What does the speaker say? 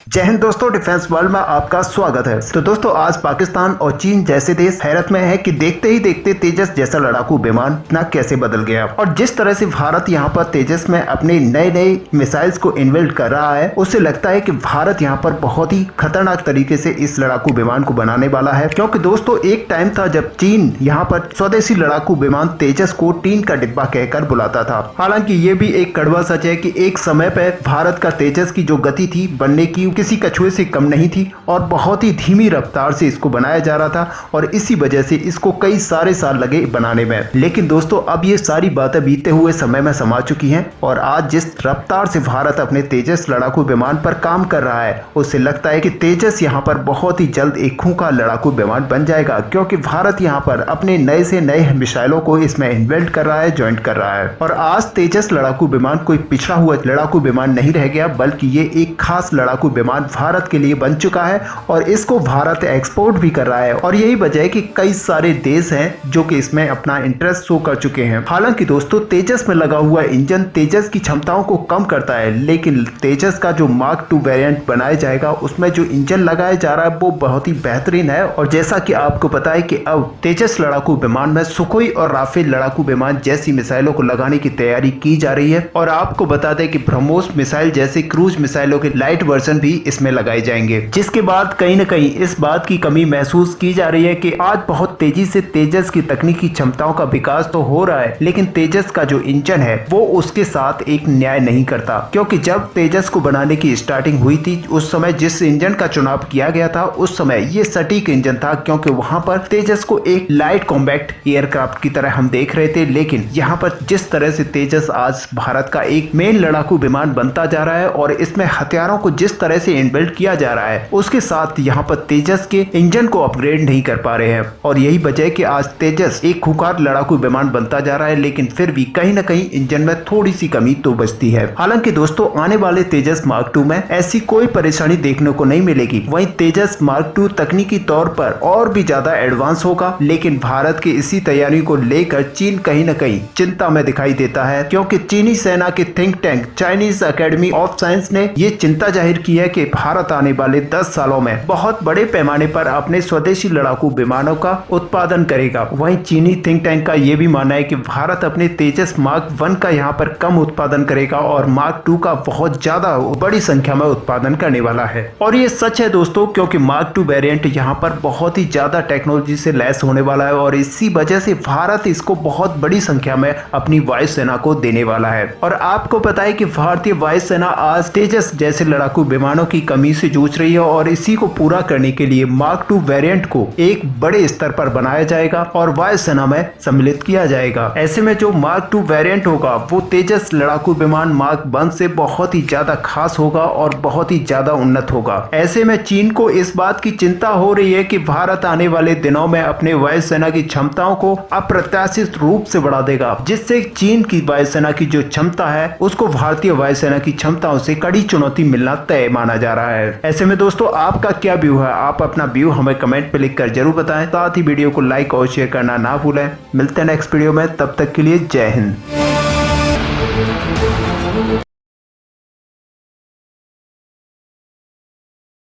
जय हिंद दोस्तों, defence world में आपका स्वागत है। तो दोस्तों, आज पाकिस्तान और चीन जैसे देश हैरत में है कि देखते ही देखते तेजस जैसा लड़ाकू विमान ना कैसे बदल गया। और जिस तरह से भारत यहाँ पर तेजस में अपने नए नए मिसाइल्स को इन्वेल्ट कर रहा है, उससे लगता है कि भारत यहाँ पर बहुत ही खतरनाक तरीके से इस लड़ाकू विमान को बनाने वाला है। क्योंकि दोस्तों, एक टाइम था जब चीन यहाँ पर स्वदेशी लड़ाकू विमान तेजस को टीन का डिब्बा कहकर बुलाता था। हालांकि ये भी एक कड़वा सच है कि एक समय पे भारत का तेजस की जो गति थी बनने की, किसी कछुए से कम नहीं थी और बहुत ही धीमी रफ्तार से इसको बनाया जा रहा था और इसी वजह से इसको कई सारे साल लगे बनाने में। लेकिन दोस्तों, अब ये सारी बातें बीते हुए समय में समा चुकी हैं और आज जिस रफ्तार से भारत अपने तेजस लड़ाकू विमान पर काम कर रहा है, उससे लगता है कि तेजस यहाँ पर बहुत ही जल्द एक खूंखार लड़ाकू विमान बन जाएगा। क्योंकि भारत यहाँ पर अपने नए से नए मिसाइलों को इसमें इन्वेल्ट कर रहा है, ज्वाइंट कर रहा है। और आज तेजस लड़ाकू विमान कोई पिछड़ा हुआ लड़ाकू विमान नहीं रह गया, बल्कि ये एक खास लड़ाकू विमान भारत के लिए बन चुका है और इसको भारत एक्सपोर्ट भी कर रहा है। और यही वजह है कि कई सारे देश हैं जो कि इसमें अपना इंटरेस्ट शो कर चुके हैं। हालांकि दोस्तों, तेजस में लगा हुआ इंजन तेजस की क्षमताओं को कम करता है, लेकिन तेजस का जो मार्क 2 वेरिएंट बनाया जाएगा उसमें जो इंजन लगाया जा रहा है वो बहुत ही बेहतरीन है। और जैसा कि आपको पता है कि अब तेजस लड़ाकू विमान में सुखोई और राफेल लड़ाकू विमान जैसी मिसाइलों को लगाने की तैयारी की जा रही है। और आपको बता दें कि ब्रह्मोस मिसाइल जैसे क्रूज मिसाइलों के लाइट वर्जन भी इसमें लगाए जाएंगे, जिसके बाद कहीं न कहीं इस बात की कमी महसूस की जा रही है कि आज बहुत तेजी से तेजस की तकनीकी क्षमताओं का विकास तो हो रहा है, लेकिन तेजस का जो इंजन है वो उसके साथ एक न्याय नहीं करता। क्योंकि जब तेजस को बनाने की स्टार्टिंग हुई थी, उस समय जिस इंजन का चुनाव किया गया था उस समय ये सटीक इंजन था, क्योंकि वहां पर तेजस को एक लाइट कॉम्बैक्ट एयरक्राफ्ट की तरह हम देख रहे थे। लेकिन यहाँ पर जिस तरह से तेजस आज भारत का एक मेन लड़ाकू विमान बनता जा रहा है और इसमें हथियारों को जिस तरह से इनबिल्ट किया जा रहा है, उसके साथ यहाँ पर तेजस के इंजन को अपग्रेड नहीं कर पा रहे हैं। और यही वजह है कि आज तेजस एक खूंखार लड़ाकू विमान बनता जा रहा है, लेकिन फिर भी कहीं न कहीं इंजन में थोड़ी सी कमी तो बचती है। हालांकि दोस्तों, आने वाले तेजस मार्क 2 में ऐसी कोई परेशानी देखने को नहीं मिलेगी। वहीं तेजस मार्क 2 तकनीकी तौर पर और भी ज्यादा एडवांस होगा, लेकिन भारत की इसी तैयारी को लेकर चीन कहीं न कहीं चिंता में दिखाई देता है। क्योंकि चीनी सेना के think tank Chinese academy of science ने ये चिंता जाहिर की है कि भारत आने वाले 10 सालों में बहुत बड़े पैमाने पर अपने स्वदेशी लड़ाकू विमानों का उत्पादन करेगा। वहीं चीनी थिंक टैंक का यह भी मानना है कि भारत अपने तेजस मार्क 1 का यहाँ पर कम उत्पादन करेगा और मार्क 2 का बहुत ज्यादा बड़ी संख्या में उत्पादन करने वाला है। और ये सच है दोस्तों, क्योंकि मार्क 2 वेरिएंट यहाँ पर बहुत ही ज्यादा टेक्नोलॉजी से लैस होने वाला है और इसी वजह से भारत इसको बहुत बड़ी संख्या में अपनी वायुसेना को देने वाला है। और आपको पता है कि भारतीय वायुसेना आज तेजस जैसे लड़ाकू विमानों की कमी से जूझ रही है और इसी को पूरा करने के लिए मार्क 2 वेरिएंट को एक बड़े स्तर पर बनाया जाएगा और वायुसेना में सम्मिलित किया जाएगा। ऐसे में जो मार्क 2 वेरिएंट होगा वो तेजस लड़ाकू विमान मार्क 1 से बहुत ही ज्यादा खास होगा और बहुत ही ज्यादा उन्नत होगा। ऐसे में चीन को इस बात की चिंता हो रही है कि भारत आने वाले दिनों में अपने वायुसेना की क्षमताओं को अप्रत्याशित रूप से बढ़ा देगा, जिससे चीन की वायुसेना की जो क्षमता है उसको भारतीय वायुसेना की क्षमताओं से कड़ी चुनौती मिलना तय माना जा रहा है। ऐसे में दोस्तों, आपका क्या व्यू है? आप अपना व्यू हमें कमेंट पे लिखकर जरूर बताएं। साथ ही वीडियो को लाइक और शेयर करना ना भूलें। मिलते हैं नेक्स्ट वीडियो में, तब तक के लिए जय हिंद।